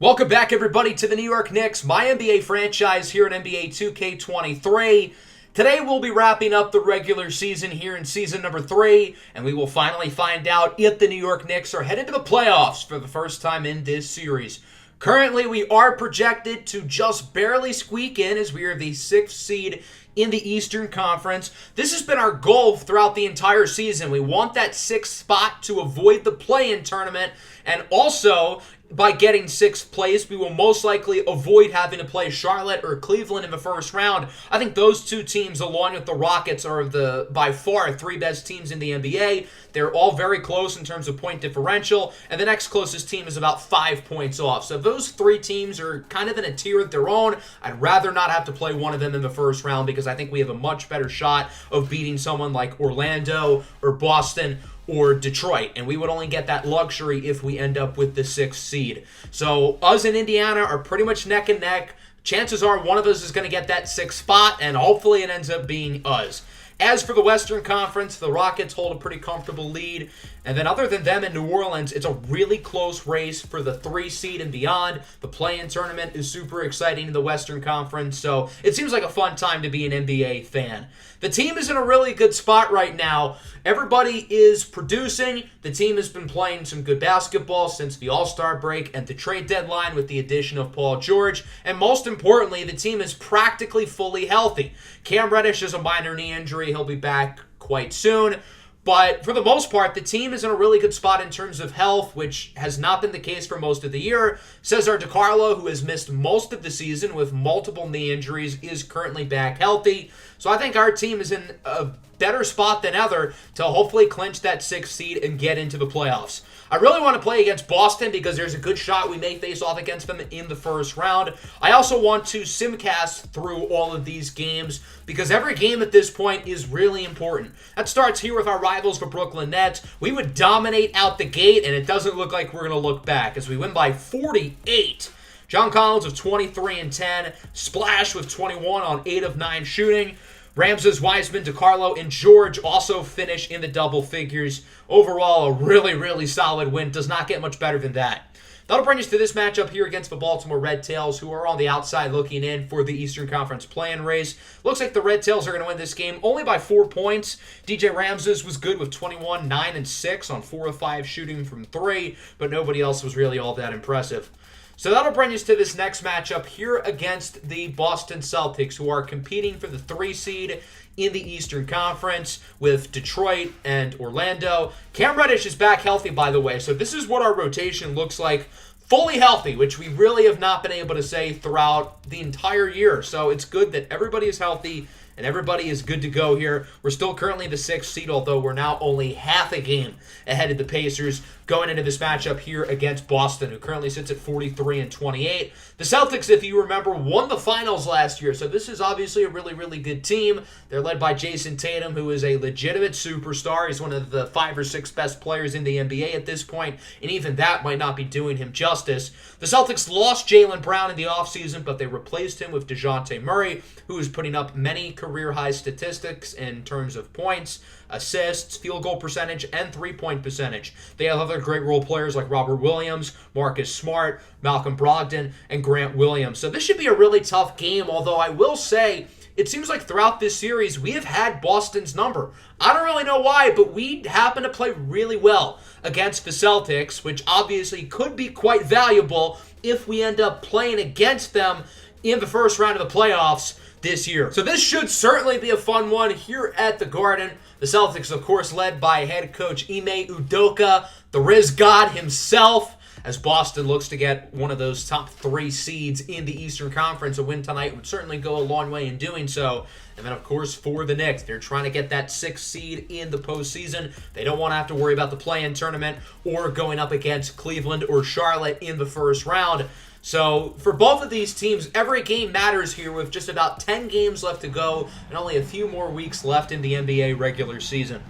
Welcome back, everybody, to the New York Knicks, my NBA franchise here at NBA 2K23. Today, we'll be wrapping up the regular season here in season number 3, and we will finally find out if the New York Knicks are headed to the playoffs for the first time in this series. Currently, we are projected to just barely squeak in as we are the 6th seed in the Eastern Conference. This has been our goal throughout the entire season. We want that 6th spot to avoid the play-in tournament, and also by getting 6th place, we will most likely avoid having to play Charlotte or Cleveland in the first round. I think those two teams, along with the Rockets, are the by far 3 best teams in the NBA. They're all very close in terms of point differential, and the next closest team is about 5 points off. So those 3 teams are kind of in a tier of their own. I'd rather not have to play one of them in the first round because I think we have a much better shot of beating someone like Orlando or Boston or Detroit, and we would only get that luxury if we end up with the 6th seed. So us and Indiana are pretty much neck and neck. Chances are one of us is going to get that 6th spot, and hopefully it ends up being us. As for the Western Conference, the Rockets hold a pretty comfortable lead. And then other than them in New Orleans, it's a really close race for the 3 seed and beyond. The play-in tournament is super exciting in the Western Conference, so it seems like a fun time to be an NBA fan. The team is in a really good spot right now. Everybody is producing. The team has been playing some good basketball since the All-Star break and the trade deadline with the addition of Paul George. And most importantly, the team is practically fully healthy. Cam Reddish has a minor knee injury. He'll be back quite soon. But for the most part, the team is in a really good spot in terms of health, which has not been the case for most of the year. Cesar DiCarlo, who has missed most of the season with multiple knee injuries, is currently back healthy. So I think our team is in a better spot than ever to hopefully clinch that 6th seed and get into the playoffs. I really want to play against Boston because there's a good shot we may face off against them in the first round. I also want to simcast through all of these games because every game at this point is really important. That starts here with our rivals, the Brooklyn Nets. We would dominate out the gate, and it doesn't look like we're going to look back as we win by 48. John Collins with 23 and 10. Splash with 21 on 8 of 9 shooting. Ramses, Wiseman, DiCarlo, and George also finish in the double figures. Overall, a really, really solid win. Does not get much better than that. That'll bring us to this matchup here against the Baltimore Red Tails, who are on the outside looking in for the Eastern Conference play-in race. Looks like the Red Tails are going to win this game only by 4 points. DJ Ramses was good with 21, 9, and 6 on 4 of 5 shooting from 3, but nobody else was really all that impressive. So that'll bring us to this next matchup here against the Boston Celtics, who are competing for the 3 seed in the Eastern Conference with Detroit and Orlando. Cam Reddish is back healthy, by the way, so this is what our rotation looks like. Fully healthy, which we really have not been able to say throughout the entire year. So it's good that everybody is healthy and everybody is good to go here. We're still currently the 6th seed, although we're now only half a game ahead of the Pacers going into this matchup here against Boston, who currently sits at 43 and 28. The Celtics, if you remember, won the finals last year, so this is obviously a really, really good team. They're led by Jason Tatum, who is a legitimate superstar. He's one of the 5 or 6 best players in the NBA at this point, and even that might not be doing him justice. The Celtics lost Jaylen Brown in the offseason, but they replaced him with DeJounte Murray, who is putting up many career-high statistics in terms of points, assists, field goal percentage, and three-point percentage. They have other great role players like Robert Williams, Marcus Smart, Malcolm Brogdon, and Grant Williams. So this should be a really tough game, although I will say it seems like throughout this series we have had Boston's number. I don't really know why, but we happen to play really well against the Celtics, which obviously could be quite valuable if we end up playing against them in the first round of the playoffs this year. So this should certainly be a fun one here at the Garden. The Celtics, of course, led by head coach Ime Udoka, the Riz God himself, as Boston looks to get one of those top 3 seeds in the Eastern Conference. A win tonight would certainly go a long way in doing so. And then, of course, for the Knicks, they're trying to get that 6th seed in the postseason. They don't want to have to worry about the play-in tournament or going up against Cleveland or Charlotte in the first round. So for both of these teams, every game matters here with just about 10 games left to go and only a few more weeks left in the NBA regular season.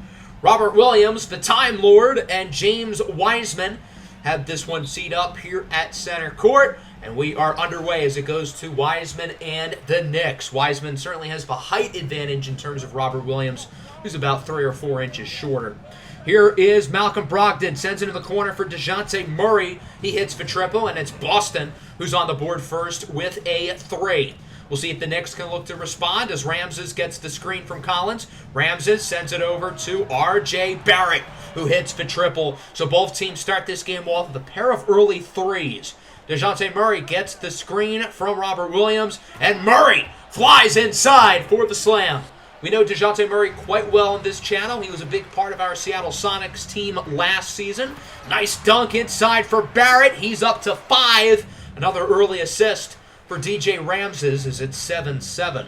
Robert Williams, the Time Lord, and James Wiseman have this one teed up here at center court, and we are underway as it goes to Wiseman and the Knicks. Wiseman certainly has the height advantage in terms of Robert Williams, who's about 3 or 4 inches shorter. Here is Malcolm Brogdon. Sends into the corner for DeJounte Murray. He hits for triple, and it's Boston who's on the board first with a 3. We'll see if the Knicks can look to respond as Ramses gets the screen from Collins. Ramses sends it over to R.J. Barrett, who hits for triple. So both teams start this game off with a pair of early threes. DeJounte Murray gets the screen from Robert Williams, and Murray flies inside for the slam. We know DeJounte Murray quite well on this channel. He was a big part of our Seattle Sonics team last season. Nice dunk inside for Barrett. He's up to 5. Another early assist for DJ Ramses is at 7-7.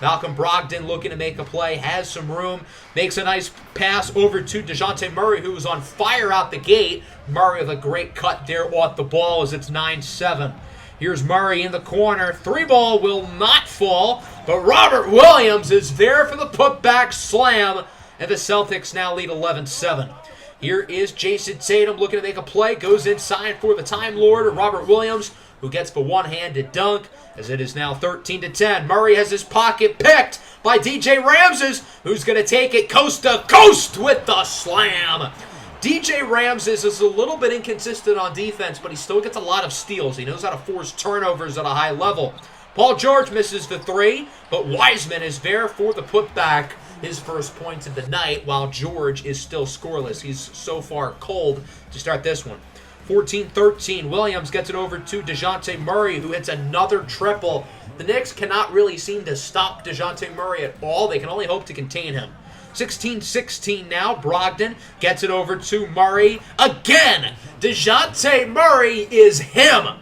Malcolm Brogdon looking to make a play, has some room, makes a nice pass over to DeJounte Murray, who was on fire out the gate. Murray with a great cut there off the ball as it's 9-7. Here's Murray in the corner. 3-ball will not fall, but Robert Williams is there for the putback slam, and the Celtics now lead 11-7. Here is Jason Tatum looking to make a play, goes inside for the Time Lord, Robert Williams, who gets the one-handed dunk, as it is now 13-10. Murray has his pocket picked by DJ Ramses, who's going to take it coast to coast with the slam. DJ Ramses is a little bit inconsistent on defense, but he still gets a lot of steals. He knows how to force turnovers at a high level. Paul George misses the 3, but Wiseman is there for the putback, his first points of the night, while George is still scoreless. He's so far cold to start this one. 14-13, Williams gets it over to DeJounte Murray, who hits another triple. The Knicks cannot really seem to stop DeJounte Murray at all. They can only hope to contain him. 16-16 now. Brogdon gets it over to Murray. Again, DeJounte Murray is him.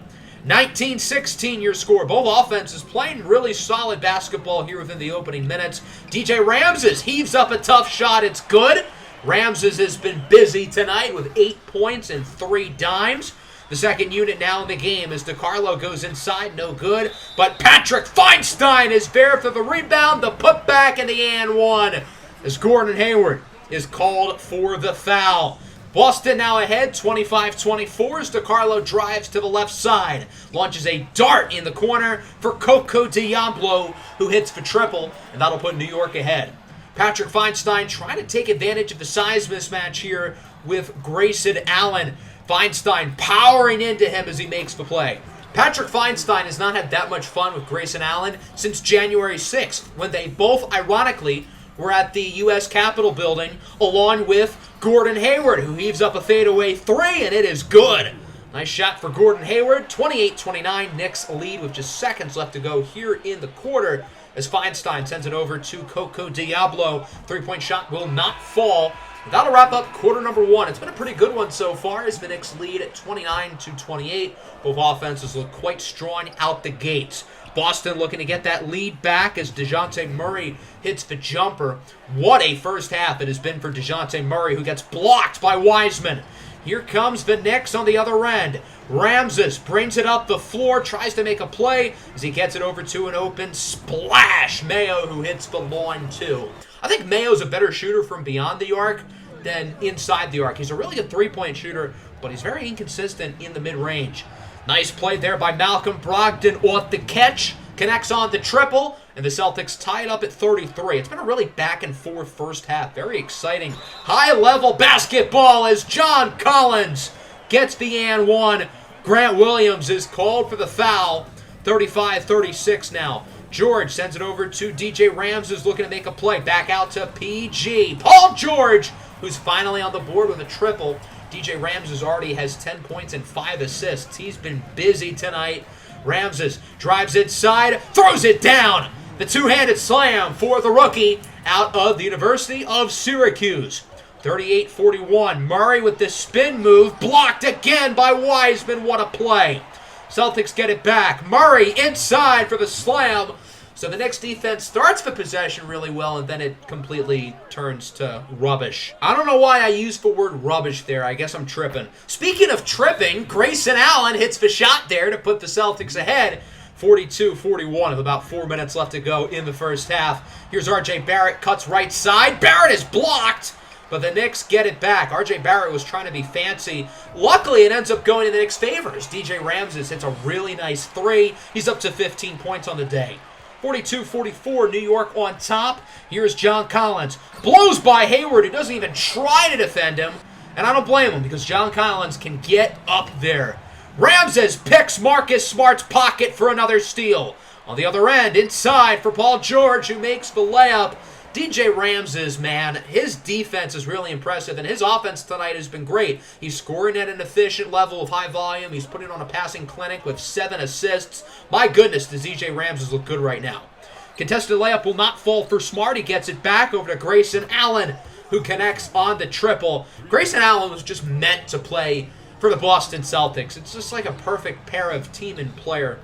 19-16 your score. Both offenses playing really solid basketball here within the opening minutes. DJ Ramses heaves up a tough shot. It's good. Ramses has been busy tonight with 8 points and 3 dimes. The second unit now in the game as DeCarlo goes inside, no good. But Patrick Feinstein is there for the rebound, the putback, and the and 1. As Gordon Hayward is called for the foul. Boston now ahead, 25-24 as DeCarlo drives to the left side. Launches a dart in the corner for Coco Diablo, who hits for triple, and that'll put New York ahead. Patrick Feinstein trying to take advantage of the size mismatch here with Grayson Allen. Feinstein powering into him as he makes the play. Patrick Feinstein has not had that much fun with Grayson Allen since January 6th, when they both, ironically, were at the U.S. Capitol building, along with Gordon Hayward, who heaves up a fadeaway 3, and it is good. Nice shot for Gordon Hayward. 28-29, Knicks lead with just seconds left to go here in the quarter, as Feinstein sends it over to Coco Diablo. 3-point shot will not fall. That'll wrap up quarter number 1. It's been a pretty good one so far as the Knicks lead at 29-28. Both offenses look quite strong out the gates. Boston looking to get that lead back as DeJounte Murray hits the jumper. What a first half it has been for DeJounte Murray, who gets blocked by Wiseman. Here comes the Knicks on the other end. Ramses brings it up the floor, tries to make a play as he gets it over to an open splash. Mayo, who hits the lawn too. I think Mayo's a better shooter from beyond the arc than inside the arc. He's a really good three-point shooter, but he's very inconsistent in the mid-range. Nice play there by Malcolm Brogdon off the catch. Connects on the triple, and the Celtics tie it up at 33. It's been a really back-and-forth first half. Very exciting. High-level basketball as John Collins gets the and 1. Grant Williams is called for the foul. 35-36 now. George sends it over to DJ Ramses looking to make a play. Back out to PG. Paul George, who's finally on the board with a triple. DJ Ramses already has 10 points and 5 assists. He's been busy tonight. Ramses drives inside, throws it down. The two-handed slam for the rookie out of the University of Syracuse. 38-41. Murray with the spin move, blocked again by Wiseman. What a play. Celtics get it back. Murray inside for the slam. So the Knicks defense starts the possession really well, and then it completely turns to rubbish. I don't know why I used the word rubbish there. I guess I'm tripping. Speaking of tripping, Grayson Allen hits the shot there to put the Celtics ahead. 42-41 with about 4 minutes left to go in the first half. Here's R.J. Barrett, cuts right side. Barrett is blocked, but the Knicks get it back. R.J. Barrett was trying to be fancy. Luckily, it ends up going in the Knicks' favor as DJ Ramses hits a really nice 3. He's up to 15 points on the day. 42-44, New York on top. Here's John Collins. Blows by Hayward, who doesn't even try to defend him. And I don't blame him because John Collins can get up there. Ramses picks Marcus Smart's pocket for another steal. On the other end, inside for Paul George, who makes the layup. DJ Ramses, man, his defense is really impressive, and his offense tonight has been great. He's scoring at an efficient level of high volume. He's putting on a passing clinic with 7 assists. My goodness, does DJ Ramses look good right now. Contested layup will not fall for Smart. He gets it back over to Grayson Allen, who connects on the triple. Grayson Allen was just meant to play for the Boston Celtics. It's just like a perfect pair of team and player.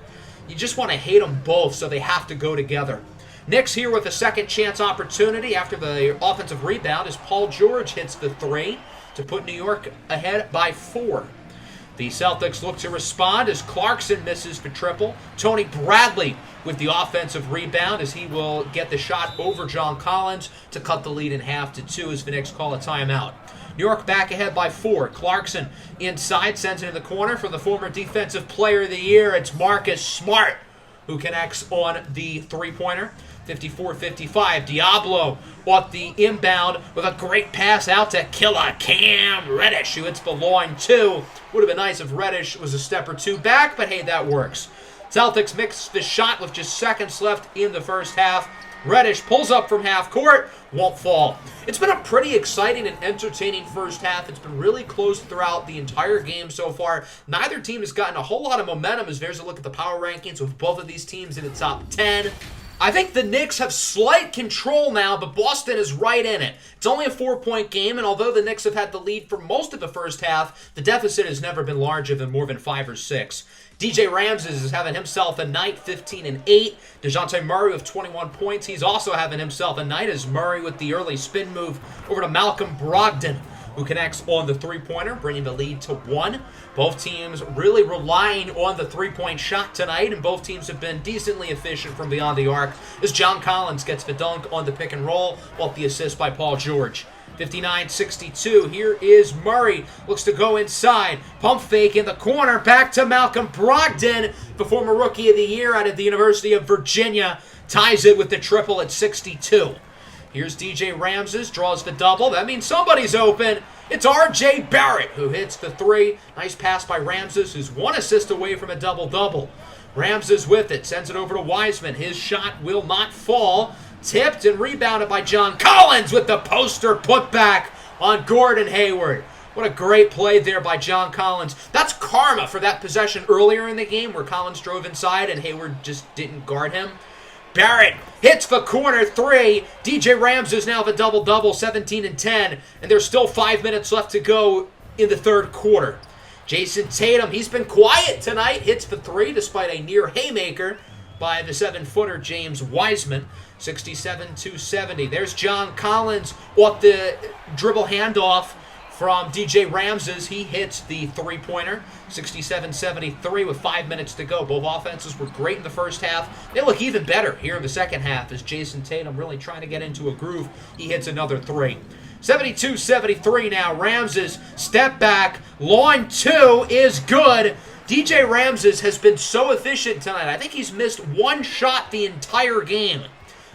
You just want to hate them both, so they have to go together. Knicks here with a second chance opportunity after the offensive rebound as Paul George hits the 3 to put New York ahead by 4. The Celtics look to respond as Clarkson misses the triple. Tony Bradley with the offensive rebound as he will get the shot over John Collins to cut the lead in half to 2 as the Knicks call a timeout. New York back ahead by 4. Clarkson inside, sends it in the corner for the former Defensive Player of the Year. It's Marcus Smart who connects on the three-pointer. 54-55. Diablo off the inbound with a great pass out to Killer Cam Reddish, who hits the line 2. Would have been nice if Reddish was a step or 2 back, but hey, that works. Celtics mix the shot with just seconds left in the first half. Reddish pulls up from half court, won't fall. It's been a pretty exciting and entertaining first half. It's been really close throughout the entire game so far. Neither team has gotten a whole lot of momentum as there's a look at the power rankings with both of these teams in the top 10. I think the Knicks have slight control now, but Boston is right in it. It's only a 4-point game, and although the Knicks have had the lead for most of the first half, the deficit has never been larger than more than 5 or 6. DJ Ramses is having himself a night, 15 and 8. DeJounte Murray with 21 points. He's also having himself a night as Murray with the early spin move over to Malcolm Brogdon, who connects on the three-pointer, bringing the lead to 1. Both teams really relying on the three-point shot tonight, and both teams have been decently efficient from beyond the arc as John Collins gets the dunk on the pick and roll, while the assist by Paul George. 59-62, here is Murray, looks to go inside, pump fake in the corner, back to Malcolm Brogdon, the former Rookie of the Year out of the University of Virginia, ties it with the triple at 62. Here's DJ Ramses, draws the double. That means somebody's open. It's R.J. Barrett who hits the 3. Nice pass by Ramses, who's 1 assist away from a double-double. Ramses with it, sends it over to Wiseman. His shot will not fall. Tipped and rebounded by John Collins with the poster putback on Gordon Hayward. What a great play there by John Collins. That's karma for that possession earlier in the game where Collins drove inside and Hayward just didn't guard him. Barrett hits the corner 3. DJ Ramses now have a double-double, 17 and 10, and there's still 5 minutes left to go in the third quarter. Jason Tatum, he's been quiet tonight, hits the 3 despite a near haymaker by the 7-footer James Wiseman, 67-70. There's John Collins off the dribble handoff from DJ Ramses. He hits the three-pointer, 67-73 with 5 minutes to go. Both offenses were great in the first half. They look even better here in the second half as Jason Tatum really trying to get into a groove. He hits another 3. 72-73 now. Ramses, step back. Line 2 is good. DJ Ramses has been so efficient tonight. I think he's missed 1 shot the entire game.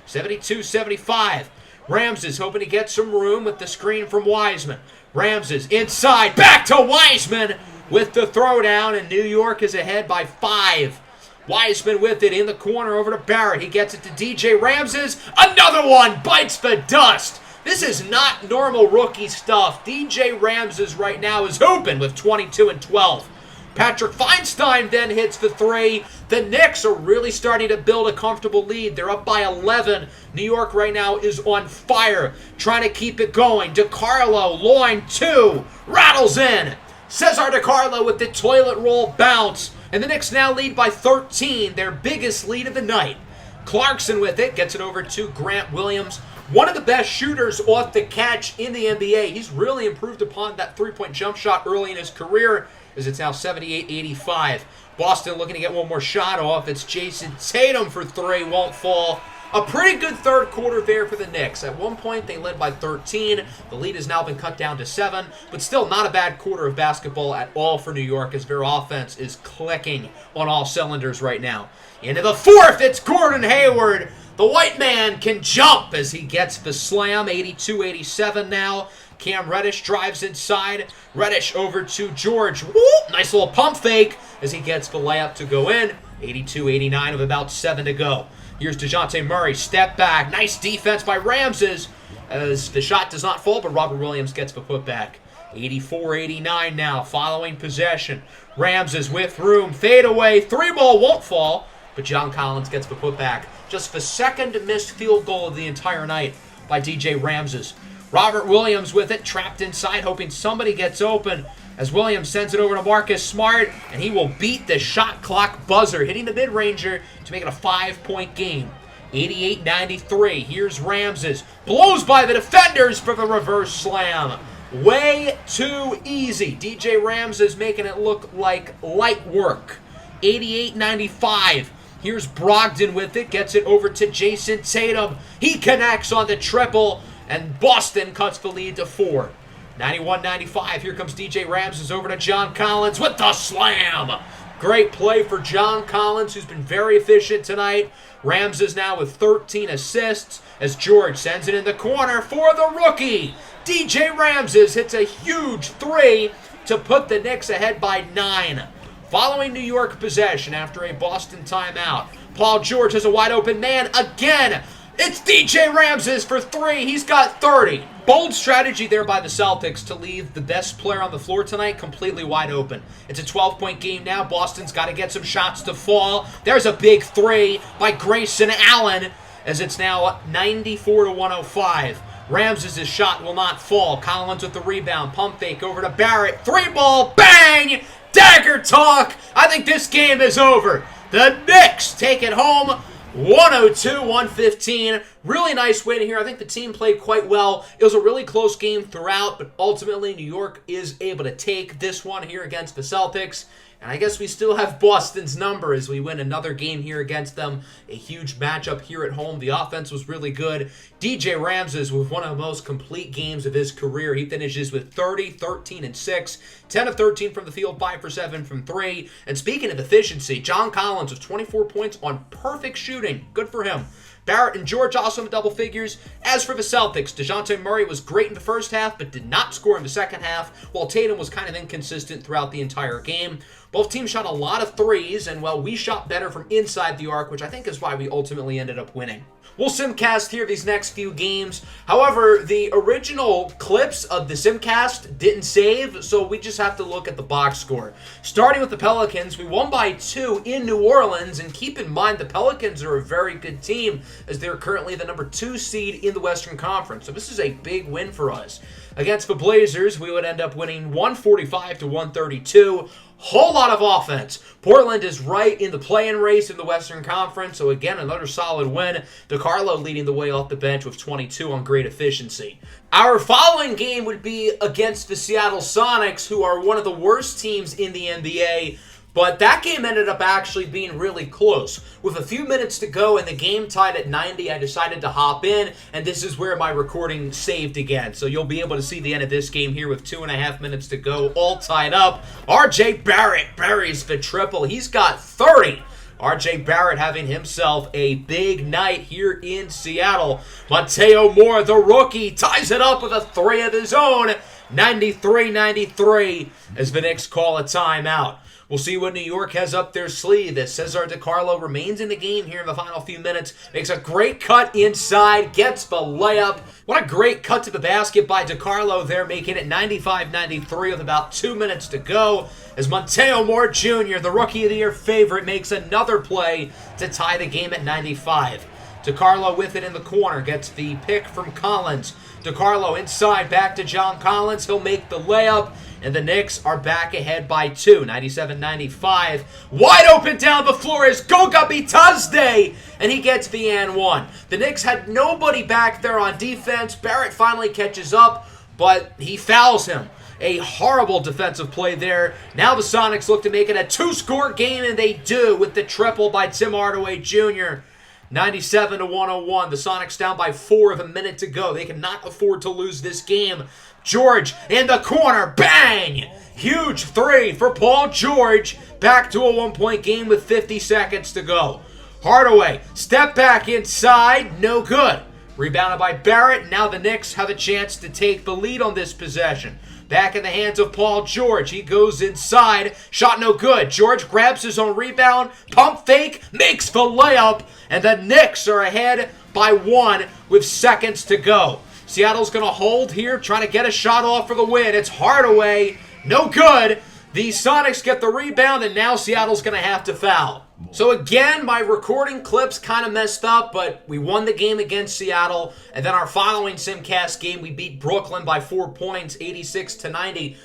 72-75. Ramses hoping to get some room with the screen from Wiseman. Ramses inside, back to Wiseman with the throwdown, and New York is ahead by 5. Wiseman with it in the corner over to Barrett. He gets it to DJ Ramses. Another one bites the dust. This is not normal rookie stuff. DJ Ramses right now is open with 22 and 12. Patrick Feinstein then hits the 3. The Knicks are really starting to build a comfortable lead. They're up by 11. New York right now is on fire, trying to keep it going. DiCarlo, line 2, rattles in. Cesar DiCarlo with the toilet roll bounce. And the Knicks now lead by 13, their biggest lead of the night. Clarkson with it, gets it over to Grant Williams. One of the best shooters off the catch in the NBA. He's really improved upon that three-point jump shot early in his career, as it's now 78-85. Boston looking to get one more shot off. It's Jason Tatum for 3, won't fall. A pretty good third quarter there for the Knicks. At one point, they led by 13. The lead has now been cut down to 7, but still not a bad quarter of basketball at all for New York as their offense is clicking on all cylinders right now. Into the fourth, it's Gordon Hayward. The white man can jump as he gets the slam, 82-87 now. Cam Reddish drives inside. Reddish over to George. Woo! Nice little pump fake as he gets the layup to go in. 82-89 with about 7 to go. Here's DeJounte Murray, step back. Nice defense by Ramses as the shot does not fall, but Robert Williams gets the putback. 84-89 now, following possession. Ramses with room, fade away. 3-ball won't fall, but John Collins gets the putback. Just the second missed field goal of the entire night by DJ Ramses. Robert Williams with it, trapped inside, hoping somebody gets open as Williams sends it over to Marcus Smart, and he will beat the shot clock buzzer, hitting the mid-ranger to make it a 5-point game. 88-93. Here's Ramses. Blows by the defenders for the reverse slam. Way too easy. DJ Ramses making it look like light work. 88-95. Here's Brogdon with it. Gets it over to Jason Tatum. He connects on the triple, and Boston cuts the lead to 4. 91-95. Here comes DJ Ramses over to John Collins with the slam. Great play for John Collins, who's been very efficient tonight. Ramses now with 13 assists as George sends it in the corner for the rookie. DJ Ramses hits a huge 3 to put the Knicks ahead by 9. Following New York possession after a Boston timeout, Paul George has a wide open man again. It's DJ Ramses for 3. He's got 30. Bold strategy there by the Celtics to leave the best player on the floor tonight completely wide open. It's a 12-point game now. Boston's got to get some shots to fall. There's a big 3 by Grayson Allen as it's now 94-105. Ramses' shot will not fall. Collins with the rebound. Pump fake over to Barrett. 3-ball. Bang! Dagger talk. I think this game is over. The Knicks take it home. 102-115. Really nice win here. I think the team played quite well. It was a really close game throughout, but ultimately New York is able to take this one here against the Celtics. And I guess we still have Boston's number as we win another game here against them. A huge matchup here at home. The offense was really good. DJ Ramses with one of the most complete games of his career. He finishes with 30, 13, and 6. 10 of 13 from the field, 5 for 7 from 3. And speaking of efficiency, John Collins with 24 points on perfect shooting. Good for him. Barrett and George also in double figures. As for the Celtics, DeJounte Murray was great in the first half, but did not score in the second half, while Tatum was kind of inconsistent throughout the entire game. Both teams shot a lot of threes, and well, we shot better from inside the arc, which I think is why we ultimately ended up winning. We'll simcast here these next few games. However, the original clips of the simcast didn't save, so we just have to look at the box score. Starting with the Pelicans, we won by 2 in New Orleans, and keep in mind the Pelicans are a very good team as they're currently the number 2 seed in the Western Conference, so this is a big win for us. Against the Blazers, we would end up winning 145-132. Whole lot of offense. Portland is right in the play-in race in the Western Conference, so again, another solid win. DiCarlo leading the way off the bench with 22 on great efficiency. Our following game would be against the Seattle Sonics, who are one of the worst teams in the NBA. But that game ended up actually being really close. With a few minutes to go and the game tied at 90, I decided to hop in, and this is where my recording saved again. So you'll be able to see the end of this game here with 2.5 minutes to go, all tied up. RJ Barrett buries the triple. He's got 30. RJ Barrett having himself a big night here in Seattle. Mateo Moore, the rookie, ties it up with a 3 of his own. 93-93 as the Knicks call a timeout. We'll see what New York has up their sleeve as Cesar DiCarlo remains in the game here in the final few minutes. Makes a great cut inside, gets the layup. What a great cut to the basket by DiCarlo there, making it 95-93 with about 2 minutes to go. As Mateo Moore Jr., the Rookie of the Year favorite, makes another play to tie the game at 95. DiCarlo with it in the corner, gets the pick from Collins. DiCarlo inside, back to John Collins. He'll make the layup, and the Knicks are back ahead by 2, 97-95. Wide open down the floor is Goga Bitadze, and he gets the and one. The Knicks had nobody back there on defense. Barrett finally catches up, but he fouls him. A horrible defensive play there. Now the Sonics look to make it a 2-score game, and they do with the triple by Tim Hardaway Jr. 97 to 101. The Sonics down by 4 with a minute to go. They cannot afford to lose this game. George in the corner. Bang! Huge three for Paul George. Back to a 1-point game with 50 seconds to go. Hardaway, step back inside. No good. Rebounded by Barrett. Now the Knicks have a chance to take the lead on this possession. Back in the hands of Paul George. He goes inside. Shot no good. George grabs his own rebound. Pump fake. Makes the layup. And the Knicks are ahead by 1 with seconds to go. Seattle's going to hold here. Trying to get a shot off for the win. It's Hardaway. No good. The Sonics get the rebound. And now Seattle's going to have to foul. So again, my recording clips kind of messed up, but we won the game against Seattle, and then our following Simcast game, we beat Brooklyn by 4 points, 86 to 90.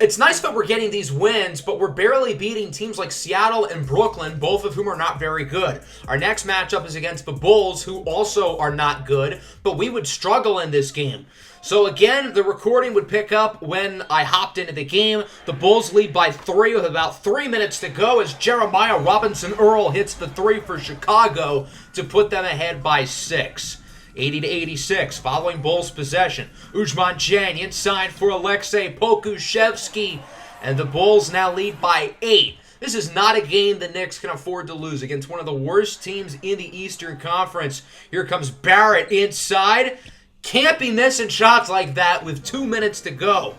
It's nice that we're getting these wins, but we're barely beating teams like Seattle and Brooklyn, both of whom are not very good. Our next matchup is against the Bulls, who also are not good, but we would struggle in this game. So again, the recording would pick up when I hopped into the game. The Bulls lead by 3 with about 3 minutes to go as Jeremiah Robinson-Earl hits the 3 for Chicago to put them ahead by 6. 80 to 86, following Bulls possession. Ousmane Dieng inside for Aleksej Pokusevski, and the Bulls now lead by 8. This is not a game the Knicks can afford to lose against one of the worst teams in the Eastern Conference. Here comes Barrett inside. Can't be missing shots like that with 2 minutes to go.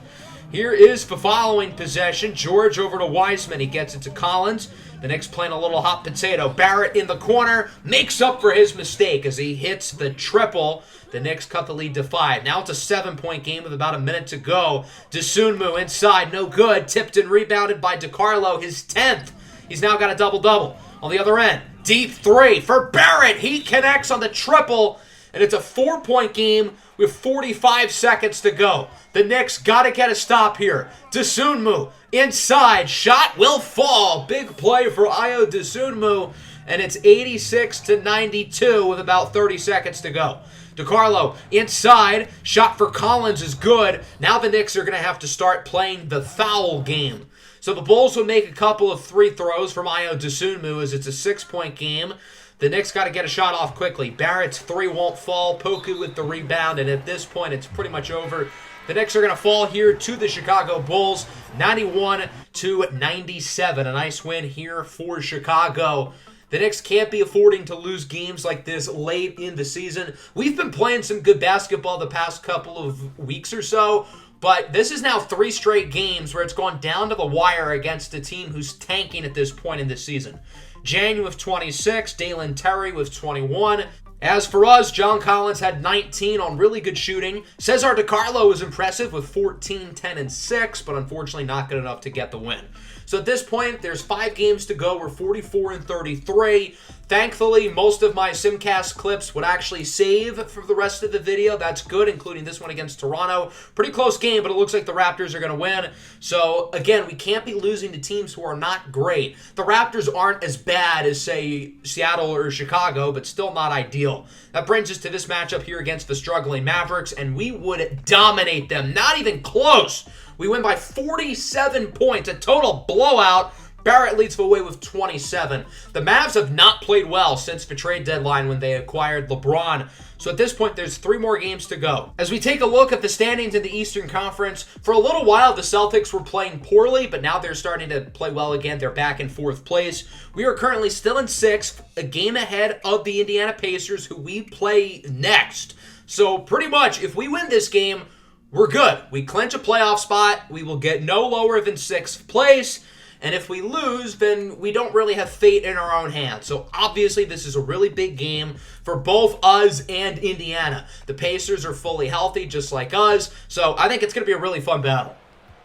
Here is the following possession. George over to Wiseman. He gets it to Collins. The Knicks playing a little hot potato. Barrett in the corner makes up for his mistake as he hits the triple. The Knicks cut the lead to 5. Now it's a 7-point game with about a minute to go. Dosunmu inside, no good. Tipped and rebounded by DiCarlo, his 10th. He's now got a double-double. On the other end, deep 3 for Barrett. He connects on the triple. And it's a 4-point game with 45 seconds to go. The Knicks got to get a stop here. Dosunmu inside. Shot will fall. Big play for Ayo Dosunmu. And it's 86 to 92 with about 30 seconds to go. DiCarlo inside. Shot for Collins is good. Now the Knicks are going to have to start playing the foul game. So the Bulls would make a couple of free throws from Ayo Dosunmu as it's a 6-point game. The Knicks got to get a shot off quickly. Barrett's 3 won't fall. Poku with the rebound, and at this point, it's pretty much over. The Knicks are going to fall here to the Chicago Bulls, 91 to 97. A nice win here for Chicago. The Knicks can't be affording to lose games like this late in the season. We've been playing some good basketball the past couple of weeks or so, but this is now 3 straight games where it's gone down to the wire against a team who's tanking at this point in the season. Dieng with 26, Dalen Terry with 21. As for us, John Collins had 19 on really good shooting. Cesar DiCarlo was impressive with 14, 10, and 6, but unfortunately not good enough to get the win. So at this point, there's 5 games to go. We're 44 and 33. Thankfully, most of my Simcast clips would actually save for the rest of the video. That's good, including this one against Toronto. Pretty close game, but it looks like the Raptors are going to win. So, again, we can't be losing to teams who are not great. The Raptors aren't as bad as, say, Seattle or Chicago, but still not ideal. That brings us to this matchup here against the struggling Mavericks, and we would dominate them. Not even close. We win by 47 points, a total blowout. Barrett leads the way with 27. The Mavs have not played well since the trade deadline when they acquired LeBron. So at this point, there's 3 more games to go. As we take a look at the standings in the Eastern Conference, for a little while, the Celtics were playing poorly, but now they're starting to play well again. They're back in 4th place. We are currently still in 6th, a game ahead of the Indiana Pacers, who we play next. So pretty much, if we win this game, we're good. We clinch a playoff spot. We will get no lower than 6th place. And if we lose, then we don't really have fate in our own hands. So obviously, this is a really big game for both us and Indiana. The Pacers are fully healthy, just like us. So I think it's going to be a really fun battle.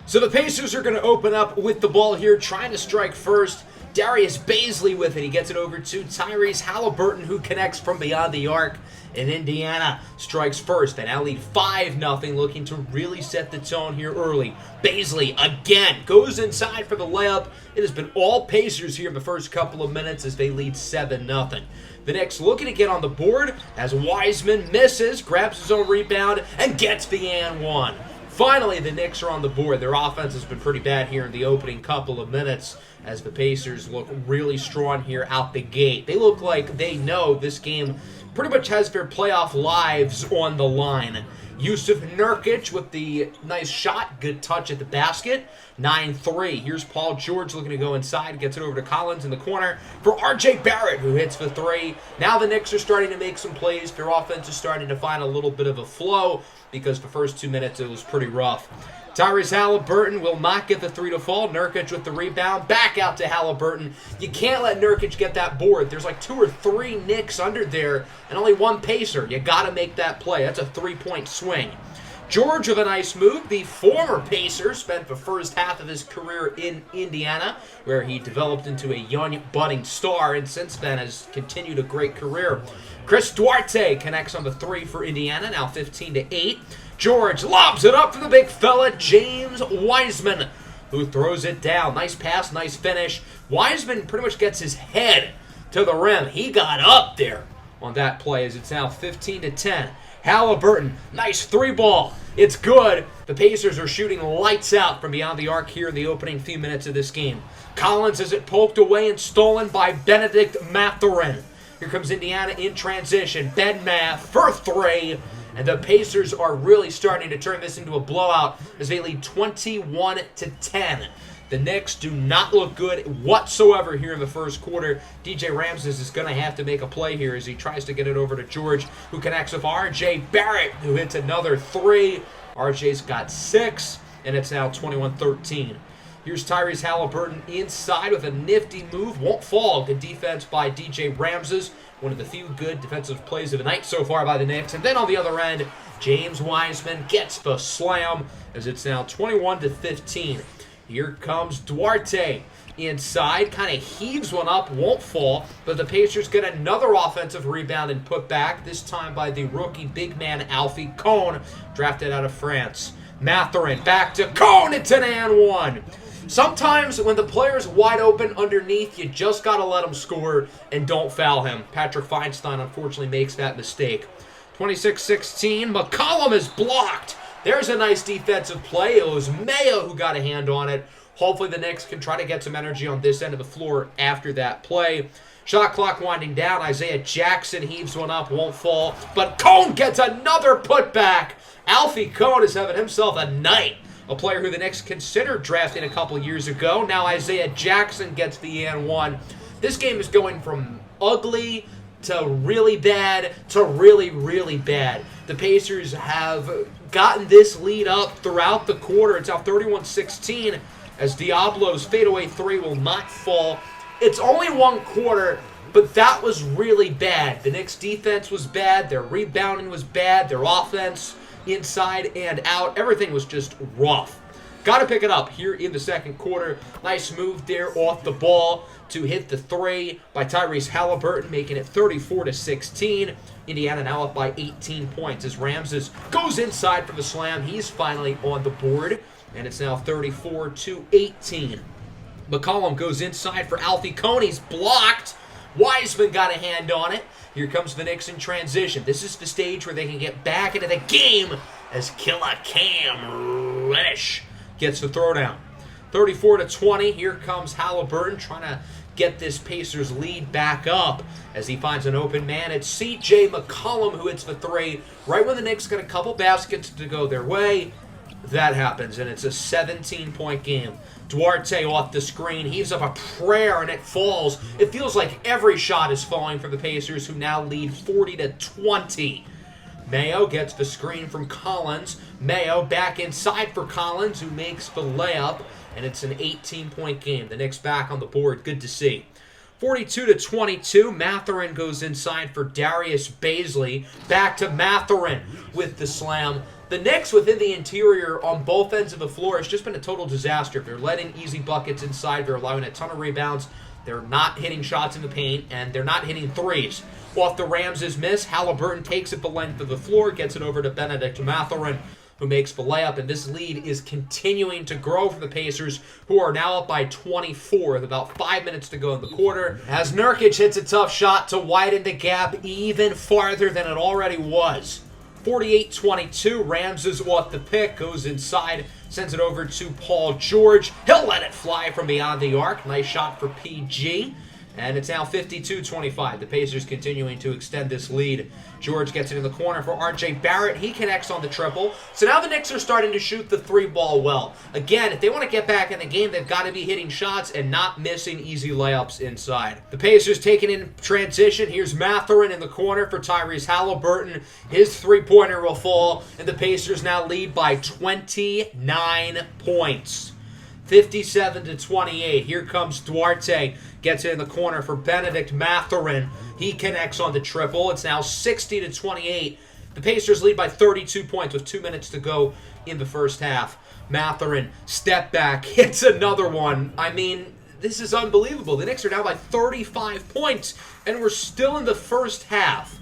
So the Pacers are going to open up with the ball here, trying to strike first. Darius Bazley with it. He gets it over to Tyrese Halliburton, who connects from beyond the arc. And Indiana strikes first. They now lead 5-0, looking to really set the tone here early. Bazley again goes inside for the layup. It has been all Pacers here in the first couple of minutes as they lead 7-0. The Knicks looking to get on the board as Wiseman misses, grabs his own rebound, and gets the and one. Finally, the Knicks are on the board. Their offense has been pretty bad here in the opening couple of minutes as the Pacers look really strong here out the gate. They look like they know this game pretty much has their playoff lives on the line. Yusuf Nurkic with the nice shot. Good touch at the basket. 9-3. Here's Paul George looking to go inside. Gets it over to Collins in the corner for R.J. Barrett, who hits the three. Now the Knicks are starting to make some plays. Their offense is starting to find a little bit of a flow because the first 2 minutes it was pretty rough. Tyrese Halliburton will not get the three to fall. Nurkic with the rebound. Back out to Halliburton. You can't let Nurkic get that board. There's like 2 or 3 Knicks under there and only 1 Pacer. You got to make that play. That's a 3-point swing. George with a nice move. The former Pacer spent the first half of his career in Indiana, where he developed into a young budding star and since then has continued a great career. Chris Duarte connects on the 3 for Indiana, now 15-8. George lobs it up for the big fella, James Wiseman, who throws it down. Nice pass, nice finish. Wiseman pretty much gets his head to the rim. He got up there on that play as it's now 15-10. Halliburton, nice 3-ball. It's good. The Pacers are shooting lights out from beyond the arc here in the opening few minutes of this game. Collins has it poked away and stolen by Benedict Mathurin. Here comes Indiana in transition. Ben Math for 3. And the Pacers are really starting to turn this into a blowout as they lead 21-10. The Knicks do not look good whatsoever here in the first quarter. DJ Ramses is going to have to make a play here as he tries to get it over to George, who connects with R.J. Barrett, who hits another 3. R.J.'s got 6, and it's now 21-13. Here's Tyrese Halliburton inside with a nifty move. Won't fall. Good defense by DJ Ramses. One of the few good defensive plays of the night so far by the Knicks. And then on the other end, James Wiseman gets the slam as it's now 21-15. Here comes Duarte inside. Kind of heaves one up. Won't fall. But the Pacers get another offensive rebound and put back. This time by the rookie big man Alfie Kohn, drafted out of France. Mathurin back to Kohn. It's an and 1. Sometimes when the player's wide open underneath, you just got to let him score and don't foul him. Patrick Feinstein unfortunately makes that mistake. 26-16, McCollum is blocked. There's a nice defensive play. It was Mayo who got a hand on it. Hopefully the Knicks can try to get some energy on this end of the floor after that play. Shot clock winding down. Isaiah Jackson heaves one up, won't fall. But Kohn gets another putback. Alfie Kohn is having himself a night. A player who the Knicks considered drafting a couple years ago. Now Isaiah Jackson gets the and 1. This game is going from ugly to really bad to really, really bad. The Pacers have gotten this lead up throughout the quarter. It's now 31-16 as Diablo's fadeaway 3 will not fall. It's only 1 quarter, but that was really bad. The Knicks' defense was bad. Their rebounding was bad. Their offense, inside and out, everything was just rough. Got to pick it up here in the second quarter. Nice move there off the ball to hit the 3 by Tyrese Halliburton, making it 34-16. Indiana now up by 18 points as Ramses goes inside for the slam. He's finally on the board, and it's now 34-18. McCollum goes inside for Alfie Kohn. He's blocked. Wiseman got a hand on it. Here comes the Knicks in transition. This is the stage where they can get back into the game as Killer Cam Reddish gets the throwdown. 34-20. Here comes Halliburton trying to get this Pacers lead back up as he finds an open man. It's C.J. McCollum who hits the 3 right when the Knicks got a couple baskets to go their way. That happens, and it's a 17-point game. Duarte off the screen, heaves up a prayer, and it falls. It feels like every shot is falling for the Pacers, who now lead 40-20. Mayo gets the screen from Collins. Mayo back inside for Collins, who makes the layup, and it's an 18-point game. The Knicks back on the board. Good to see. 42-22. Mathurin goes inside for Darius Baisley. Back to Mathurin with the slam. The Knicks within the interior on both ends of the floor has just been a total disaster. They're letting easy buckets inside. They're allowing a ton of rebounds. They're not hitting shots in the paint, and they're not hitting threes. Off the Ramses miss, Halliburton takes it the length of the floor, gets it over to Benedict Mathurin, who makes the layup, and this lead is continuing to grow for the Pacers, who are now up by 24 with about 5 minutes to go in the quarter, as Nurkic hits a tough shot to widen the gap even farther than it already was. 48-22. Rams is off the pick, goes inside, sends it over to Paul George. He'll let it fly from beyond the arc. Nice shot for PG. And it's now 52-25. The Pacers continuing to extend this lead. George gets it in the corner for R.J. Barrett. He connects on the triple. So now the Knicks are starting to shoot the three ball well. Again, if they want to get back in the game, they've got to be hitting shots and not missing easy layups inside. The Pacers taking in transition. Here's Mathurin in the corner for Tyrese Halliburton. His three-pointer will fall, and the Pacers now lead by 29 points. 57-28. Here comes Duarte. Gets it in the corner for Benedict Mathurin. He connects on the triple. It's now 60-28. The Pacers lead by 32 points with 2 minutes to go in the first half. Mathurin, step back, hits another one. I mean, this is unbelievable. The Knicks are down by 35 points, and we're still in the first half.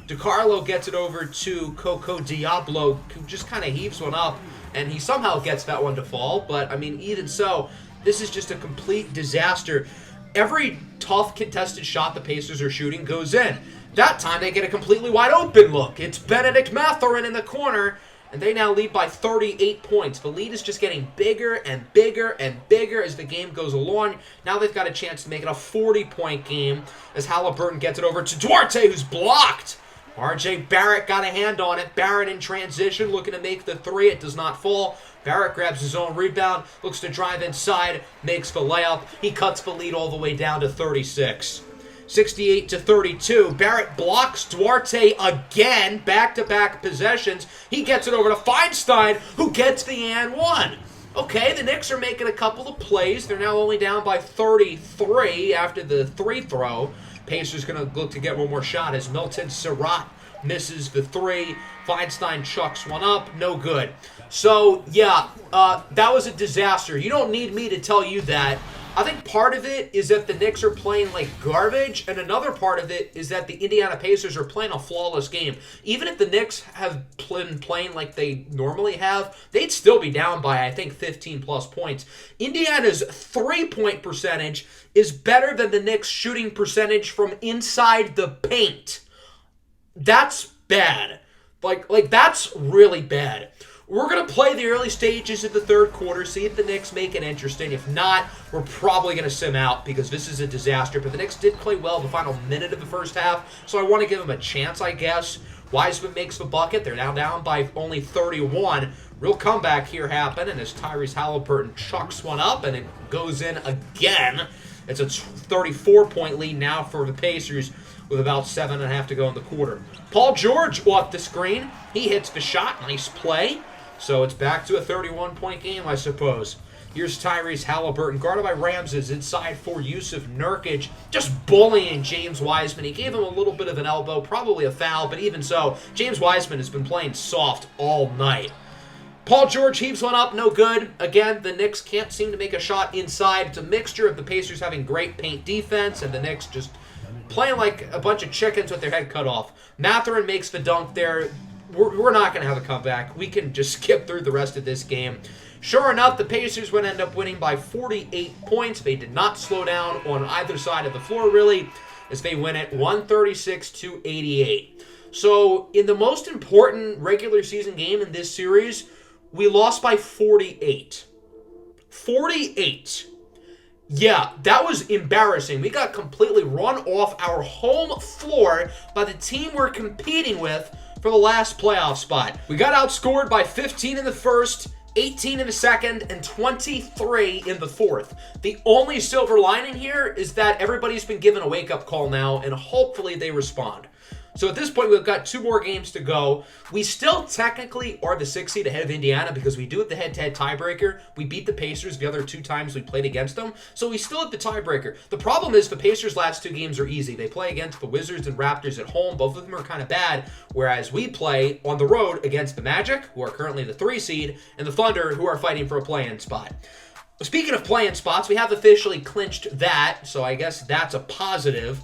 DiCarlo gets it over to Coco Diablo, who just kind of heaves one up, and he somehow gets that one to fall. But, I mean, even so, this is just a complete disaster. Every tough contested shot the Pacers are shooting goes in. That time they get a completely wide open look. It's Benedict Mathurin in the corner, and they now lead by 38 points. The lead is just getting bigger and bigger and bigger as the game goes along. Now they've got a chance to make it a 40-point game as Halliburton gets it over to Duarte, who's blocked. R.J. Barrett got a hand on it. Barrett in transition, looking to make the three. It does not fall. Barrett grabs his own rebound, looks to drive inside, makes the layup. He cuts the lead all the way down to 36. 68-32. Barrett blocks Duarte again, back-to-back possessions. He gets it over to Feinstein, who gets the and one. Okay, the Knicks are making a couple of plays. They're now only down by 33 after the three throw. Pacers going to look to get one more shot as Milton Surratt misses the three. Feinstein chucks one up. No good. So, yeah, that was a disaster. You don't need me to tell you that. I think part of it is that the Knicks are playing like garbage, and another part of it is that the Indiana Pacers are playing a flawless game. Even if the Knicks have been playing like they normally have, they'd still be down by, I think, 15-plus points. Indiana's three-point percentage is better than the Knicks' shooting percentage from inside the paint. That's bad. Like that's really bad. We're going to play the early stages of the third quarter, see if the Knicks make it interesting. If not, we're probably going to sim out because this is a disaster. But the Knicks did play well the final minute of the first half, so I want to give them a chance, I guess. Wiseman makes the bucket. They're now down by only 31. Real comeback here happened, and as Tyrese Halliburton chucks one up, and it goes in again. It's a 34-point lead now for the Pacers with about 7.5 to go in the quarter. Paul George off the screen. He hits the shot. Nice play. So it's back to a 31-point game, I suppose. Here's Tyrese Halliburton, guarded by Ramses, inside for Yusuf Nurkic, just bullying James Wiseman. He gave him a little bit of an elbow, probably a foul, but even so, James Wiseman has been playing soft all night. Paul George heaves one up, no good. Again, the Knicks can't seem to make a shot inside. It's a mixture of the Pacers having great paint defense and the Knicks just playing like a bunch of chickens with their head cut off. Mathurin makes the dunk there. We're not going to have a comeback. We can just skip through the rest of this game. Sure enough, the Pacers would end up winning by 48 points. They did not slow down on either side of the floor, really, as they win it 136-88. So, in the most important regular season game in this series, we lost by 48. 48. Yeah, that was embarrassing. We got completely run off our home floor by the team we're competing with for the last playoff spot. We got outscored by 15 in the first, 18 in the second, and 23 in the fourth. The only silver lining here is that everybody's been given a wake-up call now, and hopefully they respond. So at this point, we've got 2 more games to go. We still technically are the 6th seed ahead of Indiana because we do have the head-to-head tiebreaker. We beat the Pacers the other 2 times we played against them, so we still have the tiebreaker. The problem is the Pacers' last 2 games are easy. They play against the Wizards and Raptors at home. Both of them are kind of bad, whereas we play on the road against the Magic, who are currently the 3 seed, and the Thunder, who are fighting for a play-in spot. Speaking of play-in spots, we have officially clinched that, so I guess that's a positive.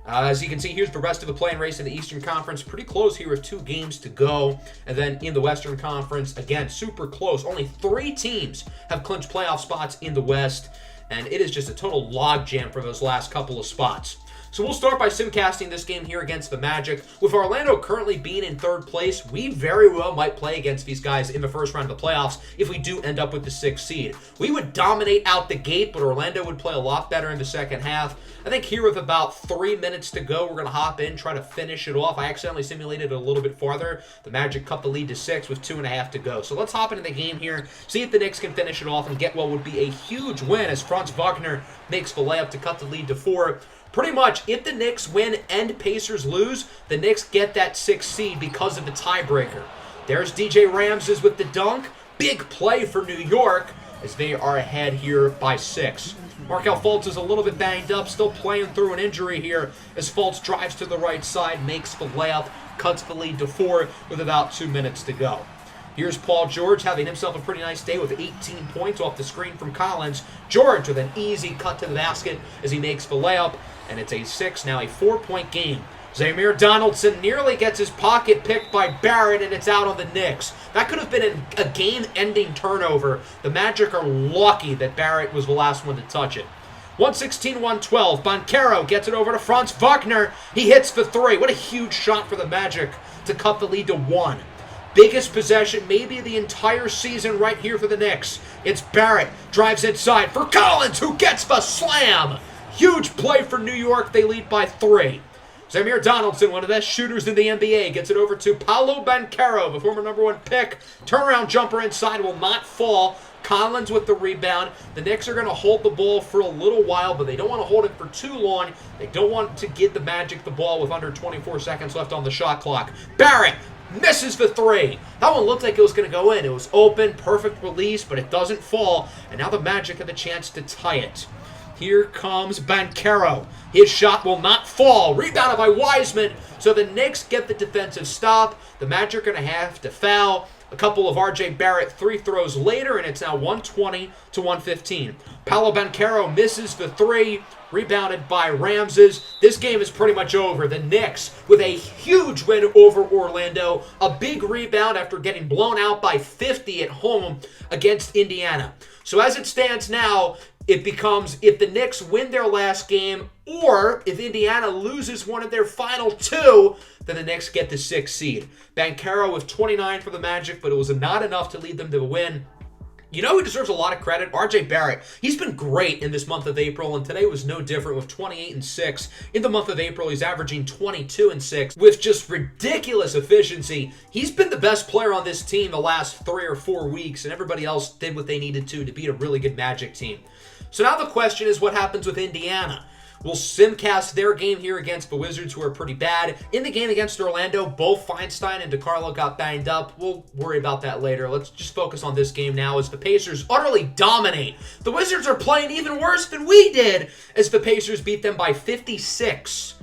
As you can see, here's the rest of the play-in race in the Eastern Conference. Pretty close here with 2 games to go. And then in the Western Conference, again, super close. Only 3 teams have clinched playoff spots in the West. And it is just a total logjam for those last couple of spots. So we'll start by simcasting this game here against the Magic. With Orlando currently being in third place, we very well might play against these guys in the first round of the playoffs if we do end up with the 6th seed. We would dominate out the gate, but Orlando would play a lot better in the second half. I think here with about 3 minutes to go, we're going to hop in, try to finish it off. I accidentally simulated it a little bit farther. The Magic cut the lead to 6 with 2.5 to go. So let's hop into the game here, see if the Knicks can finish it off and get what would be a huge win as Franz Wagner makes the layup to cut the lead to 4. Pretty much, if the Knicks win and Pacers lose, the Knicks get that 6th seed because of the tiebreaker. There's DJ Ramses with the dunk. Big play for New York as they are ahead here by 6. Markelle Fultz is a little bit banged up, still playing through an injury here as Fultz drives to the right side, makes the layup, cuts the lead to 4 with about 2 minutes to go. Here's Paul George having himself a pretty nice day with 18 points off the screen from Collins. George with an easy cut to the basket as he makes the layup, and it's a 6, now a 4-point game. Zamir Donaldson nearly gets his pocket picked by Barrett, and it's out on the Knicks. That could have been a game-ending turnover. The Magic are lucky that Barrett was the last one to touch it. 116-112. Banchero gets it over to Franz Wagner. He hits for 3. What a huge shot for the Magic to cut the lead to 1. Biggest possession maybe of the entire season right here for the Knicks. It's Barrett. Drives inside for Collins, who gets the slam. Huge play for New York. They lead by 3. Zamir Donaldson, one of the best shooters in the NBA, gets it over to Paolo Banchero, the former #1 pick. Turnaround jumper inside will not fall. Collins with the rebound. The Knicks are going to hold the ball for a little while, but they don't want to hold it for too long. They don't want to give the Magic the ball with under 24 seconds left on the shot clock. Barrett misses the 3. That one looked like it was going to go in. It was open, perfect release, but it doesn't fall. And now the Magic have a chance to tie it. Here comes Banchero. His shot will not fall. Rebounded by Wiseman. So the Knicks get the defensive stop. The Magic are going to have to foul. A couple of R.J. Barrett 3 throws later, and it's now 120-115. Paolo Banchero misses the 3. Rebounded by Ramses. This game is pretty much over. The Knicks with a huge win over Orlando. A big rebound after getting blown out by 50 at home against Indiana. So as it stands now, it becomes if the Knicks win their last game or if Indiana loses one of their final 2, then the Knicks get the 6th seed. Banchero with 29 for the Magic, but it was not enough to lead them to a win. You know who deserves a lot of credit? R.J. Barrett. He's been great in this month of April, and today was no different with 28-6. In the month of April, he's averaging 22-6 with just ridiculous efficiency. He's been the best player on this team the last 3 or 4 weeks, and everybody else did what they needed to beat a really good Magic team. So now the question is what happens with Indiana? We'll simcast their game here against the Wizards, who are pretty bad. In the game against Orlando, both Feinstein and DiCarlo got banged up. We'll worry about that later. Let's just focus on this game now as the Pacers utterly dominate. The Wizards are playing even worse than we did as the Pacers beat them by 56.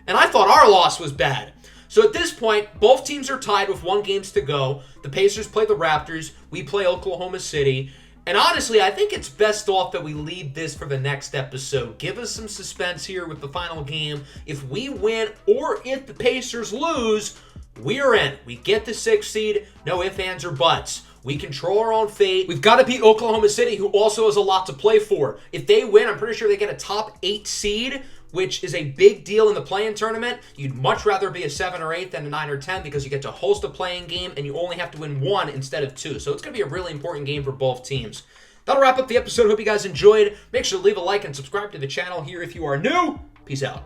And I thought our loss was bad. So at this point, both teams are tied with 1 game to go. The Pacers play the Raptors. We play Oklahoma City. And honestly, I think it's best off that we leave this for the next episode. Give us some suspense here with the final game. If we win or if the Pacers lose, we're in. We get the 6th seed. No ifs, ands, or buts. We control our own fate. We've got to beat Oklahoma City, who also has a lot to play for. If they win, I'm pretty sure they get a top 8 seed, which is a big deal in the play-in tournament. You'd much rather be a 7 or 8 than a 9 or 10 because you get to host a play-in game and you only have to win 1 instead of 2. So it's going to be a really important game for both teams. That'll wrap up the episode. Hope you guys enjoyed. Make sure to leave a like and subscribe to the channel here if you are new. Peace out.